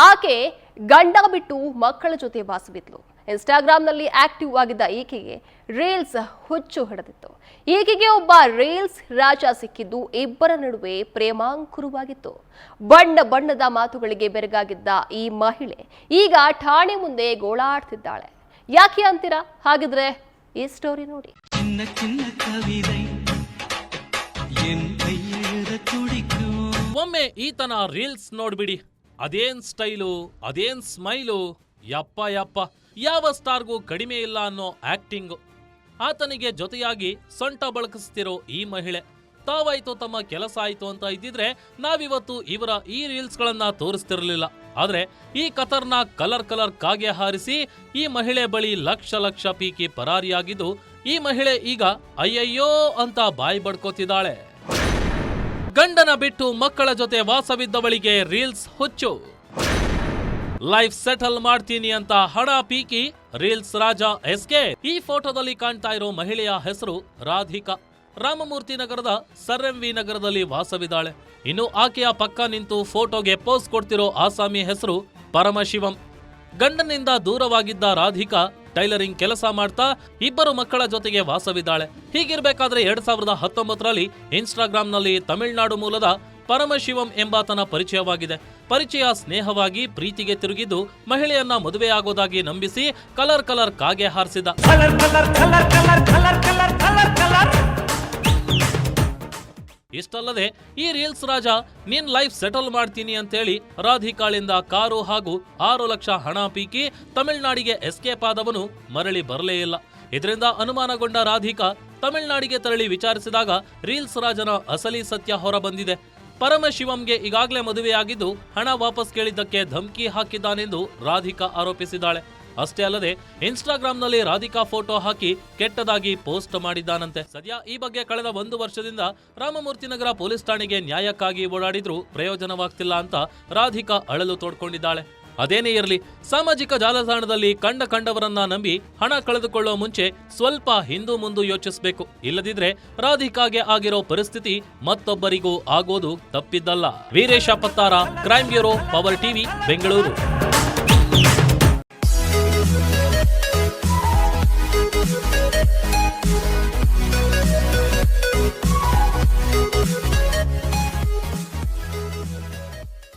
ಆಕೆ ಗಂಡ ಬಿಟ್ಟು ಮಕ್ಕಳ ಜೊತೆ ವಾಸವಿದ್ಲು. ಇನ್ಸ್ಟಾಗ್ರಾಂನಲ್ಲಿ ಆಕ್ಟಿವ್ ಆಗಿದ್ದ ಈಕೆಗೆ ರೀಲ್ಸ್ ಹುಚ್ಚು ಹಿಡಿದಿತ್ತು. ಈಕೆಗೆ ಒಬ್ಬ ರೀಲ್ಸ್ ರಾಜ ಸಿಕ್ಕಿದ್ದು ಇಬ್ಬರ ನಡುವೆ ಪ್ರೇಮಾಂಕುರವಾಗಿತ್ತು. ಬಣ್ಣ ಬಣ್ಣದ ಮಾತುಗಳಿಗೆ ಬೆರಗಾಗಿದ್ದ ಈ ಮಹಿಳೆ ಈಗ ಠಾಣೆ ಮುಂದೆ ಗೋಳಾಡ್ತಿದ್ದಾಳೆ. ಯಾಕೆ ಅಂತೀರಾ? ಹಾಗಿದ್ರೆ ಈ ಸ್ಟೋರಿ ನೋಡಿ. ಒಮ್ಮೆ ಈತನ ರೀಲ್ಸ್ ನೋಡ್ಬಿಡಿ. ಅದೇನ್ ಸ್ಟೈಲು, ಅದೇನ್ ಸ್ಮೈಲು, ಯಪ್ಪ ಯಪ್ಪ, ಯಾವ ಸ್ಟಾರ್ಗೂ ಕಡಿಮೆ ಇಲ್ಲ ಅನ್ನೋ ಆಕ್ಟಿಂಗು. ಆತನಿಗೆ ಜೊತೆಯಾಗಿ ಸೊಂಟ ಬಳಕಿಸ್ತಿರೋ ಈ ಮಹಿಳೆ. ತಾವಾಯ್ತು ತಮ್ಮ ಕೆಲಸ ಆಯ್ತು ಅಂತ ಇದ್ದಿದ್ರೆ ನಾವಿವತ್ತು ಇವರ ಈ ರೀಲ್ಸ್ಗಳನ್ನ ತೋರಿಸ್ತಿರ್ಲಿಲ್ಲ. ಆದ್ರೆ ಈ ಖತರ್ನಾಕ್ ಕಲರ್ ಕಾಗೆ ಹಾರಿಸಿ ಈ ಮಹಿಳೆ ಬಳಿ ಲಕ್ಷ ಲಕ್ಷ ಪೀಕಿ ಪರಾರಿಯಾಗಿದ್ದು ಈ ಮಹಿಳೆ ಈಗ ಅಯ್ಯಯ್ಯೋ ಅಂತ ಬಾಯಿ ಬಡ್ಕೋತಿದ್ದಾಳೆ. ಗಂಡನ ಬಿಟ್ಟು ಮಕ್ಕಳ ಜೊತೆ ವಾಸವಿದ್ದವಳಿಗೆ ರೀಲ್ಸ್ ಹುಚ್ಚು. ಲೈಫ್ ಸೆಟಲ್ ಮಾಡ್ತೀನಿ ಅಂತ ಹಣ ಪೀಕಿ ರೀಲ್ಸ್ ರಾಜ ಎಸ್ಕೆ. ಈ ಫೋಟೋದಲ್ಲಿ ಕಾಣ್ತಾ ಇರೋ ಮಹಿಳೆಯ ಹೆಸರು ರಾಧಿಕಾ. ರಾಮಮೂರ್ತಿ ನಗರದ ಸರ್ಎಂವಿ ನಗರದಲ್ಲಿ ವಾಸವಿದ್ದಾಳೆ. ಇನ್ನು ಆಕೆಯ ಪಕ್ಕ ನಿಂತು ಫೋಟೋಗೆ ಪೋಸ್ ಕೊಡ್ತಿರೋ ಆಸಾಮಿ ಹೆಸರು ಪರಮಶಿವಂ. ಗಂಡನಿಂದ ದೂರವಾಗಿದ್ದ ರಾಧಿಕಾ ಟೈಲರಿಂಗ್ ಕೆಲಸ ಮಾಡ್ತಾ ಇಬ್ಬರು ಮಕ್ಕಳ ಜೊತೆಗೆ ವಾಸವಿದ್ದಾಳೆ. ಹೀಗಿರ್ಬೇಕಾದ್ರೆ 2019ರಲ್ಲಿ ಇನ್ಸ್ಟಾಗ್ರಾಂನಲ್ಲಿ ತಮಿಳುನಾಡು ಮೂಲದ ಪರಮಶಿವಂ ಎಂಬಾತನ ಪರಿಚಯವಾಗಿದೆ. ಪರಿಚಯ ಸ್ನೇಹವಾಗಿ ಪ್ರೀತಿಗೆ ತಿರುಗಿದ್ದು ಮಹಿಳೆಯನ್ನ ಮದುವೆಯಾಗೋದಾಗಿ ನಂಬಿಸಿ ಕಲರ್ ಕಾಗೆ ಹಾರಿಸಿದ. ಇಷ್ಟಲ್ಲದೆ ಈ ರೀಲ್ಸ್ ರಾಜ ನೀನ್ ಲೈಫ್ ಸೆಟಲ್ ಮಾಡ್ತೀನಿ ಅಂತೇಳಿ ರಾಧಿಕಾಳಿಂದ ಕಾರು ಹಾಗೂ 6 ಲಕ್ಷ ಹಣ ಪೀಕಿ ತಮಿಳುನಾಡಿಗೆ ಎಸ್ಕೇಪ್ ಆದವನು ಮರಳಿ ಬರಲೇ ಇಲ್ಲ. ಇದರಿಂದ ಅನುಮಾನಗೊಂಡ ರಾಧಿಕಾ ತಮಿಳುನಾಡಿಗೆ ತೆರಳಿ ವಿಚಾರಿಸಿದಾಗ ರೀಲ್ಸ್ ರಾಜನ ಅಸಲಿ ಸತ್ಯ ಹೊರ ಬಂದಿದೆ. ಪರಮಶಿವಂಗೆ ಈಗಾಗಲೇ ಮದುವೆಯಾಗಿದ್ದು ಹಣ ವಾಪಸ್ ಕೇಳಿದ್ದಕ್ಕೆ ಧಮಕಿ ಹಾಕಿದ್ದಾನೆಂದು ರಾಧಿಕಾ ಆರೋಪಿಸಿದ್ದಾಳೆ. ಅಷ್ಟೇ ಅಲ್ಲದೆ ಇನ್ಸ್ಟಾಗ್ರಾಂನಲ್ಲಿ ರಾಧಿಕಾ ಫೋಟೋ ಹಾಕಿ ಕೆಟ್ಟದಾಗಿ ಪೋಸ್ಟ್ ಮಾಡಿದ್ದಾನಂತೆ. ಸದ್ಯ ಈ ಬಗ್ಗೆ ಕಳೆದ 1 ವರ್ಷದಿಂದ ರಾಮಮೂರ್ತಿ ನಗರ ಪೊಲೀಸ್ ಠಾಣೆಗೆ ನ್ಯಾಯಕ್ಕಾಗಿ ಓಡಾಡಿದ್ರೂ ಪ್ರಯೋಜನವಾಗ್ತಿಲ್ಲ ಅಂತ ರಾಧಿಕಾ ಅಳಲು ತೋಡ್ಕೊಂಡಿದ್ದಾಳೆ. ಅದೇನೇ ಇರಲಿ, ಸಾಮಾಜಿಕ ಜಾಲತಾಣದಲ್ಲಿ ಕಂಡವರನ್ನ ನಂಬಿ ಹಣ ಕಳೆದುಕೊಳ್ಳೋ ಮುಂಚೆ ಸ್ವಲ್ಪ ಹಿಂದು ಮುಂದು ಯೋಚಿಸಬೇಕು. ಇಲ್ಲದಿದ್ರೆ ರಾಧಿಕಾಗೆ ಆಗಿರೋ ಪರಿಸ್ಥಿತಿ ಮತ್ತೊಬ್ಬರಿಗೂ ಆಗೋದು ತಪ್ಪಿದ್ದಲ್ಲ. Veeresh Pattar, crime bureau, power TV, Bengaluru.